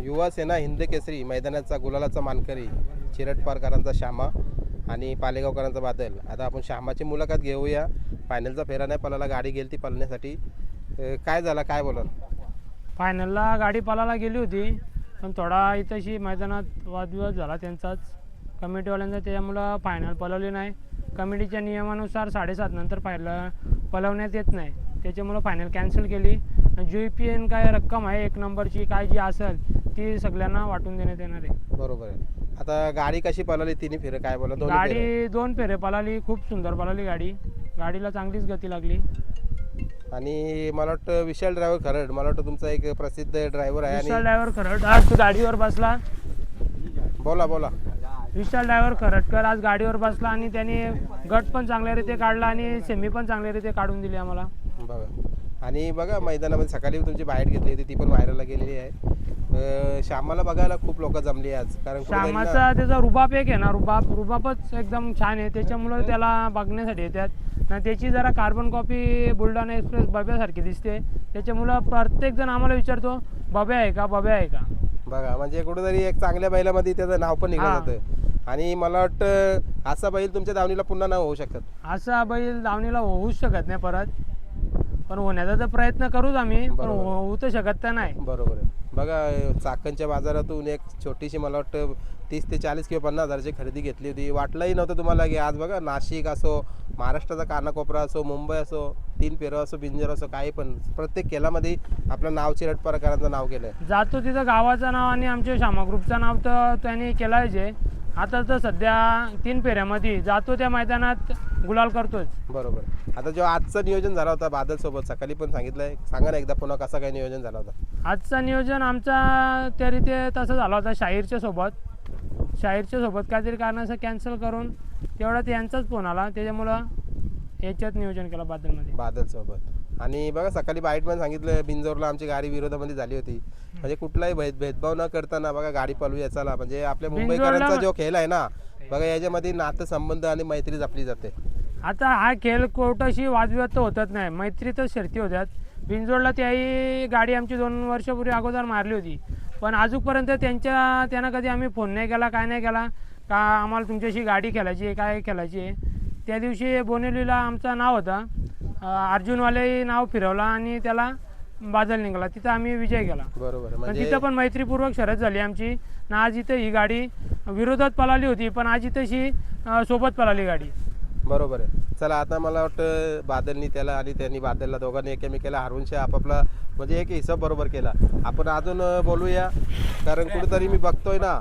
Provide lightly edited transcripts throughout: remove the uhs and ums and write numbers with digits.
युवा सेना हिंद केसरी मैदानाचा गुलालाचा मानकरी चिरटपारकरांचा श्यामा आणि पालेगावकरांचा बादल. आता आपण श्यामाची मुलाखत घेऊया. फायनलचा फेरा नाही पळाला, गाडी गेली ती पळण्यासाठी. काय झालं, काय बोलाल? फायनलला गाडी पळायला गेली होती, पण थोडा इथंशी मैदानात वादविवाद झाला त्यांचाच कमिटीवाल्यांचा, त्याच्यामुळं फायनल पळवली नाही. कमिटीच्या नियमानुसार 7:30 नंतर पळवण्यात येत नाही, त्याच्यामुळं फायनल कॅन्सल केली. GPN काय रक्कम आहे 1 नंबरची काय जी असेल ती सगळ्यांना वाटून देण्यात येणार आहे. बरोबर आहे. आता गाडी कशी पळाली, तिन्ही फेरे काय बोला? गाडी 2 फेरे पळाली, खूप सुंदर पळाली गाडी. गाडीला चांगलीच गती लागली. आणि मला वाटतं विशाल ड्रायव्हर खरड, मला वाटतं तुमचा एक प्रसिद्ध ड्रायव्हर आहे. विशाल ड्रायव्हर खरड आज गाडीवर बसला. बोला बोला. विशाल ड्रायव्हर खरटकर आज गाडीवर बसला आणि त्याने गट पण चांगल्यारीते काढला आणि सेमी पण चांगल्यारीते काढून दिली आम्हाला. बघा, आणि बघा मैदानामध्ये सकाळी तुमची बाहेर घेतली होती, ती पण व्हायरलला गेलेली आहे. श्यामाला बघायला खूप लोक जमली आज, कारण श्यामाचा त्याचा रुबाब एक आहे ना, रुबाबच एकदम छान आहे, त्याच्यामुळे त्याला बघण्यासाठी येतात ना. त्याची जरा कार्बन कॉपी बुलढाणा एक्सप्रेस बब्यासारखी दिसते, त्याच्यामुळं प्रत्येक जण आम्हाला विचारतो बब्या आहे का, बब्या आहे का. बघा, म्हणजे कुठेतरी एक चांगल्या बैलामध्ये त्याचं नाव पण निघालं जातं. आणि मला वाटतं असा बैल तुमच्या दावणीला पुन्हा नाही होऊ शकत. असा बैल दावणीला होऊच शकत नाही परत, पण होण्याचा तर प्रयत्न करूच आम्ही, पण होऊ तर शकत तर नाही. बरोबर आहे. बघा, चाकणच्या बाजारातून एक छोटीशी मला वाटतं 30 ते 40 किंवा 50 हजाराची खरेदी घेतली होती. वाटलंही नव्हतं तुम्हाला की आज बघा नाशिक असो, महाराष्ट्राचा कानाकोपरा असो, मुंबई असो, 3 फेरं असो, बिंजर असो, काही पण प्रत्येक खेळामध्ये आपलं नाव चिरटपारकरांचं नाव केलं आहे. जातो तिथं गावाचं नाव आणि आमच्या श्यामा ग्रुपचं नाव तर त्यांनी केलं आहे. आता तर सध्या 3 फेऱ्यामध्ये जातो त्या मैदानात गुलाल करतोच. बरोबर. आता जो आजचं नियोजन झाला होता बादल सोबत, सकाळी पण सांगितलंय, सांगा ना एकदा पुन्हा कसं काय नियोजन झालं होतं? आजचं नियोजन आमचा त्या रीते तसं झाला होता. शाहीरच्या सोबत काहीतरी कारणाचं कॅन्सल करून तेवढ्यात यांचाच फोन आला, त्याच्यामुळं याच्यात नियोजन केलं बादल सोबत. आणि बघा, सकाळी बाईट पण सांगितलं, बिंजोरला आमची गाडी विरोधामध्ये झाली होती, म्हणजे कुठलाही भेदभाव न करताना बघा गाडी पळवूया चला. म्हणजे आपल्या मुंबईकरांचा जो खेळ आहे ना बघा, याच्यामध्ये नातं संबंध आणि मैत्री जपली जाते. आता हा खेळ कोर्टाशी वादविवाद तर होतच नाही, मैत्रीतच शर्ती होत्यात. बिंजोडला त्याही गाडी आमची 2 वर्षापूर्वी अगोदर मारली होती, पण अजूनपर्यंत त्यांना कधी आम्ही फोन नाही केला, काय नाही केला का आम्हाला तुमच्याशी गाडी खेळायची आहे, काय खेळायची आहे. त्या दिवशी बोनेलीला आमचं नाव होता, अर्जुनवाले नाव फिरवला आणि त्याला बादल निघाला, तिथं आम्ही विजय केला. बरोबर. म्हणजे तिथं पण मैत्रीपूर्वक शर्यत झाली आमची ना. आज इथं ही गाडी विरोधात पळाली होती, पण आज इथंशी सोबत पळाली गाडी. बरोबर आहे. चला, आता मला वाटतं बादलनी त्याला आणि त्यांनी बादलला दोघांनी एकमेकाला हरवून आपापला म्हणजे एक हिसाब बरोबर केला. आपण अजून बोलूया, कारण कुठेतरी मी बघतोय ना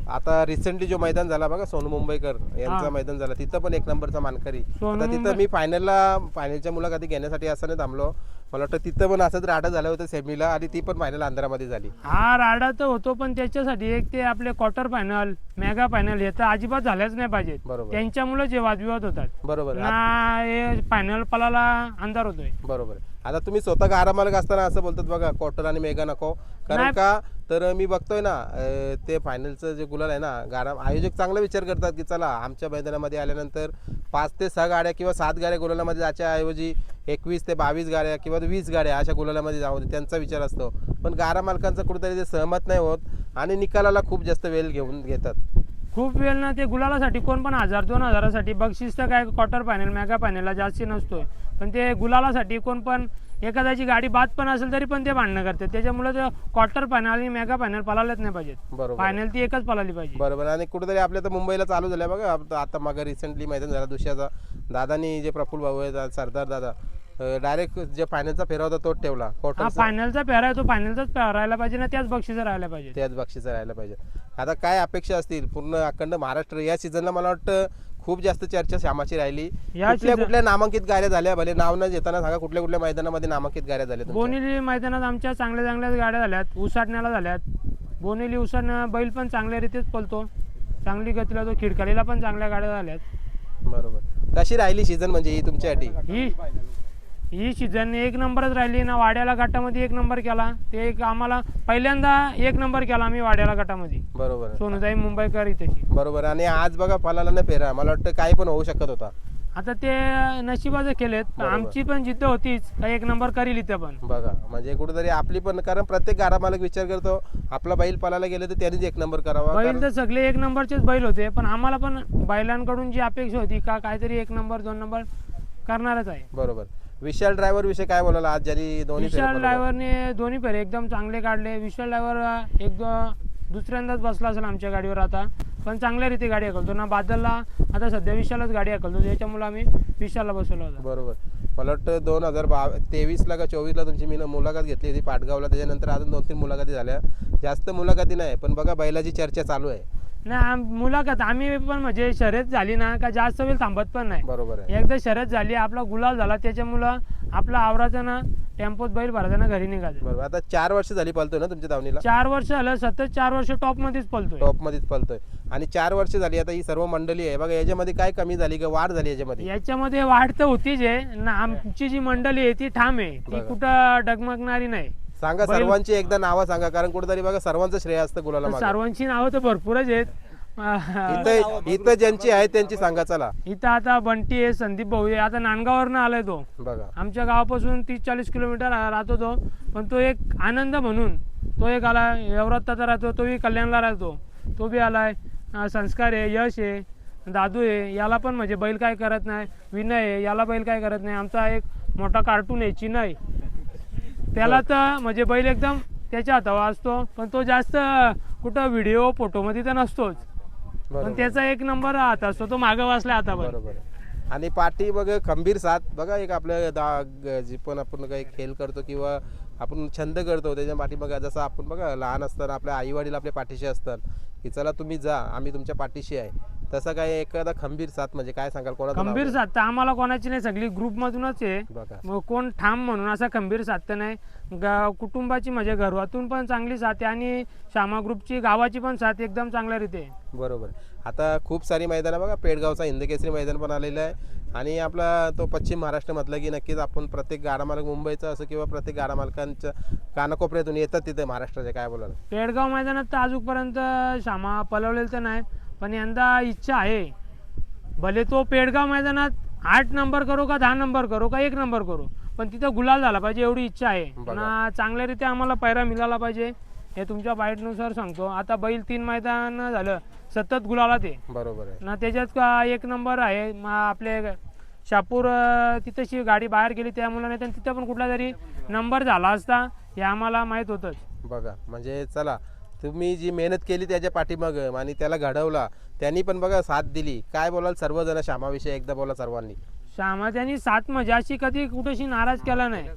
आता रिसेंटली जो मैदान झाला बघा, सोनू मुंबईकर यांचा मैदान झाला, तिथं पण 1 नंबरचा मानकरी. आता तिथं मी फायनलच्या मुलाखती घेण्यासाठी असं नाही थांबलो, मला वाटतं तिथं पण असंच राडा झालं होतं सेमीला, आणि ती पण फायनल अंधारामध्ये झाली. हा राडा तर होतो, पण त्याच्यासाठी एक ते आपले क्वार्टर फायनल, मेगा फायनल हे तर अजिबात झाल्याच नाही पाहिजेत. त्यांच्यामुळे जे वादविवाद होतात. बरोबर. हे फायनल पलाला अंधार होतोय. बरोबर. आता तुम्ही स्वतः गारा मालक असताना असं बोलतात बघा, क्वार्टर आणि मेगा नको, कारण का तर मी बघतोय ना ते फायनलचं जे गुलाल आहे ना, गारा आयोजक चांगला विचार करतात की चला आमच्या मैदानामध्ये आल्यानंतर 5 ते 6 गाड्या किंवा 7 गाड्या गुलालामध्ये जायच्या ऐवजी 21 ते 22 गाड्या किंवा 20 गाड्या अशा गुलालामध्ये जाऊ दे, त्यांचा विचार असतो. पण गारा मालकांचं कुठेतरी ते सहमत नाही होत आणि निकालाला खूप जास्त वेळ घेतात. खूप वेळ ना, ते गुलालासाठी कोण पण 1000-2 हजारासाठी बक्षीस तर काय क्वार्टर फायनल मेगा फायनलला जास्ती नसतोय, पण ते गुलालासाठी कोण पण एखाद्याची गाडी बाद पण असेल तरी पण ते भांडणं करतात. त्याच्यामुळे ते क्वार्टर फायनल आणि मेगा फायनल पळायलाच नाही पाहिजेत. बरोबर. फायनल ती एकच पळाली पाहिजे. बरोबर. आणि कुठेतरी आपल्या तर मुंबईला चालू झालं बघा, आता मग रिसेंटली मैदान झाला दुसऱ्याचा, दादानी जे प्रफुल्ल भाऊ आहेत सरदार दादा, डायरेक्ट जे फायनलचा फेरा होता तोच ठेवला. फायनलचा फेरा आहे तो फायनलचाच राहायला पाहिजे ना, त्याच बक्षिसं राहायला पाहिजे. आता काय अपेक्षा असतील पूर्ण अखंड महाराष्ट्र या सीझनला? मला वाटतं खूप जास्त चर्चा श्यामाची राहिली. कुठल्या नामांकित गाड्या झाल्या, भले नाव न घेताना सांगा, कुठल्या नामांकित गाड्या झाल्या? बोनेली मैदानात आमच्या चांगल्याच गाड्या झाल्यात, उसाटण्याला झाल्यात. बोनेली उसाटणं बैल पण चांगल्या रीतीच पळतो, चांगली गतीला तो, खिडकालीला पण चांगल्या गाड्या झाल्यात. बरोबर. कशी राहिली सीझन म्हणजे ही तुमच्यासाठी? ही सीझन 1 नंबरच राहिली ना. वाड्याला गटामध्ये 1 नंबर केला, ते आम्हाला पहिल्यांदा 1 नंबर केला आम्ही वाड्याला गटामध्ये. बरोबर. सोनूताई मुंबईकर इथे. बरोबर. आणि आज बघा पलाला न फेरा, मला वाटतं काही पण होऊ शकत होता. आता ते नशिबाचं केलेत आमची पण जिद्द होतीच का एक नंबर करील इथं पण. बघा म्हणजे कुठेतरी आपली पण, कारण प्रत्येक गाडा मालक विचार करतो आपला बैल पळायला गेले तर त्यांनीच एक नंबर करावा. बैल तर सगळे एक नंबरचेच बैल होते, पण आम्हाला पण बैलांकडून जी अपेक्षा होती का काहीतरी 1 नंबर 2 नंबर करणारच आहे. बरोबर. विशाल ड्रायव्हर विषयी काय बोलायला आज ज्यांनी दोन्ही फेरे विशाल पळवले? ड्रायव्हरने दोन्ही फेरे एकदम चांगले काढले. विशाल ड्रायव्हर दुसऱ्यांदाच बसला असेल आमच्या गाडीवर आता, पण चांगल्या रीती गाडी हाकलतो ना. बादलला आता सध्या विशालच गाडी हाकलतो, त्याच्यामुळे आम्ही विशालला बसवलं होतं. बरोबर. मला वाटतं 2023ला का 24ला तुमची मी मुलाखत घेतली होती पाटगावला, त्याच्यानंतर अजून 2-3 मुलाखती झाल्या. जास्त मुलाखती नाही, पण बघा बैलाची चर्चा चालू आहे. नाही मुलाखत आम्ही पण म्हणजे शर्यत झाली ना का जास्त वेळ थांबत पण नाही. बरोबर आहे. एकदा शर्यत झाली आपला गुलाल झाला त्याच्यामुळं आपला आवराचा ना टेम्पोत बैल भरायचा ना घरी निघायचं. बरोबर. आता 4 वर्ष झाली पळतोय ना तुमच्या दावणीला? 4 वर्ष झालं, सतत 4 वर्ष टॉप मध्येच पळतोय. टॉप मध्येच पळतोय आणि 4 वर्ष झाली आता ही सर्व मंडळी आहे बघा. याच्यामध्ये काय कमी झाली का वाढ झाली याच्यामध्ये? याच्यामध्ये वाढ तर होतीच आहे ना. आमची जी मंडळी आहे ती ठाम आहे, ती बघा. कुठं डगमगणारी नाही. सांगा सर्वांची एकदा नावं सांगा, कारण कुठेतरी बघा सर्वांचं श्रेय असतं गुलाला मागे. सर्वांची नावं तर भरपूरच आहेत. इथं ज्यांची आहेत त्यांची सांगा चला. इथं आता बंटी आहे, संदीप भाऊ आहे, आता नांदगाववरनं आलाय तो. बघा आमच्या गावापासून 30-40 किलोमीटर राहतो तो, पण तो एक आनंद म्हणून तो एक आला. यवरात्ताचा राहतो तोही कल्याणला राहतो, तो बी आलाय. संस्कार आहे, यश आहे, दादू आहे, याला पण म्हणजे बैल काय करत नाही. विनय आहे, याला बैल काय करत नाही. आमचा एक मोठा कार्टून आहे चिनय, त्याला तर म्हणजे बैल एकदम त्याच्या हातावर असतो, पण तो जास्त कुठं व्हिडिओ फोटोमध्ये तर नसतोच, पण बरोबर. त्याचा 1 नंबर हात असतो, तो मागं वाचला आता पण. बरोबर आहे. आणि पाठी बघ खंबीर साथ बघा. एक आपल्या जी पण आपण काही खेळ करतो किंवा आपण छंद करतो त्याच्या पाठी बघा, जसं आपण बघा लहान असताना आपल्या आई वडील आपल्या पाठीशी असतात की चला तुम्ही जा आम्ही तुमच्या पाठीशी आहे, तसं काय एखादा खंबीर साथ म्हणजे काय सांगाल? कोणाचं नाव खंबीर आहे? साथ तर आम्हाला कोणाची नाही, सगळी ग्रुप मधूनच आहे. बघा मग कोण ठाम म्हणून असा खंबीर साथ तर नाही. कुटुंबाची म्हणजे घरातून पण चांगली साथ आहे आणि श्यामा ग्रुपची गावाची पण साथ एकदम चांगल्या रीते आहे. बरोबर. आता खूप सारी मैदानं बघा, पेडगावचा हिंदकेसरी मैदान पण आलेलं आहे आणि आपला तो पश्चिम महाराष्ट्र मधला की नक्कीच आपण प्रत्येक गाडा मालक मुंबईचा असं किंवा प्रत्येक गाडा मालकांच्या कानाकोपऱ्यातून येतात तिथे महाराष्ट्राचे. काय बोलाल? पेडगाव मैदानात तर अजूनपर्यंत श्यामा पलवलेलं तर नाही, पण यंदा इच्छा आहे. भले तो पेडगाव मैदानात 8 नंबर करू का 10 नंबर करू का 1 नंबर करू, पण तिथं गुलाल झाला पाहिजे एवढी इच्छा आहे बघा. ना. चांगल्या रीते आम्हाला पैरा मिळाला पाहिजे हे तुमच्या बाईटनुसार सांगतो. आता बैल 3 मैदान झालं सतत गुलाला ते बरोबर आहे ना, त्याच्यात 1 नंबर आहे. आपले शापूर तिथंशी गाडी बाहेर गेली त्यामुळे, नाही तर तिथं पण कुठला तरी नंबर झाला असता हे आम्हाला माहीत होतंच. बघा. म्हणजे चला तुम्ही जी मेहनत केली त्याच्या पाठीमाग आणि त्याला घडवला, त्यांनी पण बघा साथ दिली. काय बोलाल सर्वजण श्यामाविषयी एकदा बोला सर्वांनी? श्यामा त्यांनी साथ म्हणजे अशी कधी कुठेशी नाराज केला नाही,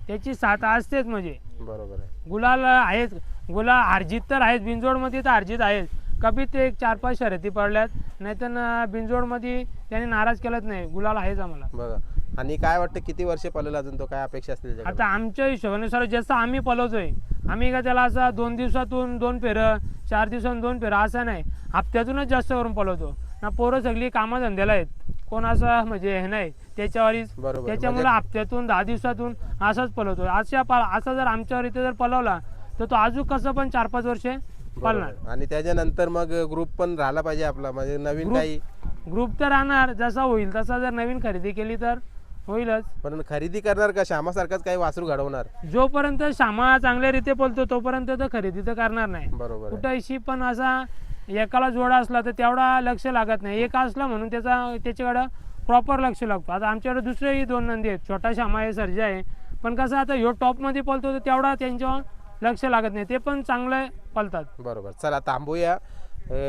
त्याची साथ असतेच. म्हणजे बरोबर आहे. गुलाल आहेच, गुलाल हारजीत तर आहेच. बिनजोडमध्ये तर हारजीत आहेच. कभी ते 4-5 शर्यती पडल्यात, नाहीतर बिनजोडमध्ये त्यांनी नाराज केलंच नाही. गुलाल आहेच आम्हाला. बघा. आणि काय वाटतं किती वर्ष पळेल अजून तो? काय अपेक्षा असतील त्याच्याकडे? आता आमच्या हिशोबानुसार जसं आम्ही पळवतोय, आम्ही का त्याला असं 2 दिवसातून 2 फेरं 4 दिवसातून 2 फेरं असं नाही, हप्त्यातूनच जास्त करून पळवतो ना. पोरं सगळी कामधंद्याला आहेत, कोण असं म्हणजे हे नाही त्याच्यावरच. बरोबर. त्याच्यामुळे म्हणजे हप्त्यातून 10 दिवसातून असाच पळवतो. असा जर आमच्यावर इथे जर पळवला तर तो अजून कसं पण 4-5 वर्षे पळणार. बरोबर. आणि त्याच्यानंतर मग ग्रुप पण राहिला पाहिजे आपला, म्हणजे नवीन काही ग्रुप तर राहणार, जसा होईल तसा. जर नवीन खरेदी केली तर होईलच, पण खरेदी करणार का श्यामासारखाच काही वासरू घडवणार? जोपर्यंत श्यामा चांगल्या रीते पळतो तोपर्यंत तर खरेदी तर करणार नाही. बरोबर आहे. कुठंशी पण असा एकाला जोडा असला तर तेवढा लक्ष लागत नाही. एक असला म्हणून त्याच्याकडं प्रॉपर लक्ष लागतो. आता आमच्याकडे दुसरेही 2 नंदी आहेत, छोटा श्यामा आहे, सर्जा आहे, पण कसं आता ह्यो टॉपमध्ये पळतो तर तेवढा त्यांच्यावर लक्ष लागत नाही. ते पण चांगले पळतात. बरोबर. चला थांबूया.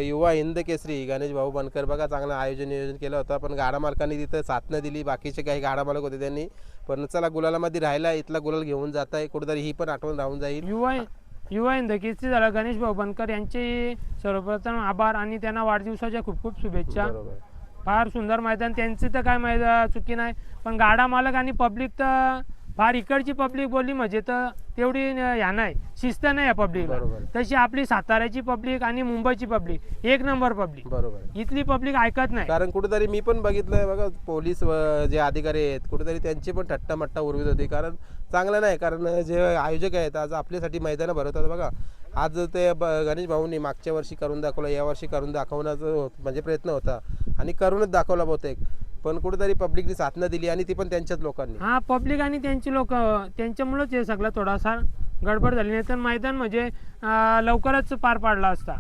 युवा हिंद केसरी गणेश भाऊ बनकर बघा चांगलं आयोजन नियोजन केलं होतं, पण गाडा मालकांनी तिथं साथ न दिली. बाकीचे काही गाडा मालक होते त्यांनी, पण चला गुलालामध्ये राहिला, इथला गुलाल घेऊन जात आहे. कुठेतरी ही पण आठवण राहून जाईल. युवा हिंद केसरी झाला गणेश भाऊ बनकर यांचे सर्वप्रथम आभार आणि त्यांना वाढदिवसाच्या खूप खूप शुभेच्छा. बरोबर. फार सुंदर मैदान त्यांची तर काय चुकी नाही, पण गाडा मालक आणि पब्लिक तर फार इकडची पब्लिक बोलली म्हणजे तर तेवढी ह्या नाही, शिस्त नाही या पब्लिक. बरोबर. तशी आपली साताऱ्याची पब्लिक आणि मुंबईची पब्लिक 1 नंबर पब्लिक. बरोबर. इथली पब्लिक ऐकत नाही. कारण कुठेतरी मी पण बघितलंय बघा, पोलीस जे अधिकारी आहेत कुठेतरी त्यांची पण थट्टा मट्टा उरवित होती. कारण चांगलं नाही, कारण जे आयोजक आहेत आज आपल्यासाठी मैदानं भरवतात बघा. आज ते गणेश भाऊंनी मागच्या वर्षी करून दाखवलं, या वर्षी करून दाखवण्याचं म्हणजे प्रयत्न होता आणि करूनच दाखवला बहुतेक, पण कुठेतरी पब्लिकनी साथ न दिली आणि ती पण त्यांच्याच लोकांनी. हा, पब्लिक आणि त्यांची लोक त्यांच्यामुळेच हे सगळं थोडासा गडबड झाली, नाही तर मैदान म्हणजे लवकरच पार पाडला असता.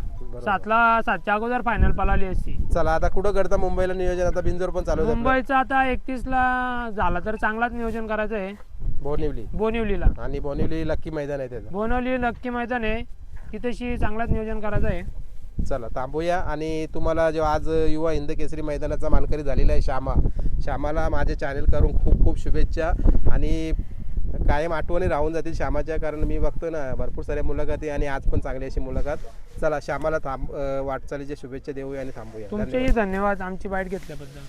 7च्या अगोदर फायनल पळाली असती. चला आता कुठं करता मुंबईला नियोजन? आता बिंजोर पण चालू आहे आपलं. मुंबईचं आता 31ला झाला तर चांगलाच नियोजन करायचं आहे. बोनिवलीला आणि बोनिवली लक्की मैदान आहे त्याचं. बोनिवली नक्की मैदान आहे, तिथेशी चांगलाच नियोजन करायचं आहे. चला थांबूया. आणि तुम्हाला जेव्हा आज युवा हिंद केसरी मैदानाचा मानकरी झालेला आहे श्यामाला माझे चॅनल करून खूप खूप शुभेच्छा आणि कायम आठवणी राहून जातील श्यामाच्या, कारण मी बघतो ना भरपूर साऱ्या मुलाखती आणि आज पण चांगली अशी मुलाखत. चला श्यामाला वाटचालीच्या शुभेच्छा देऊया आणि थांबूया. तुमचेही धन्यवाद आमची बाईट घेतल्याबद्दल.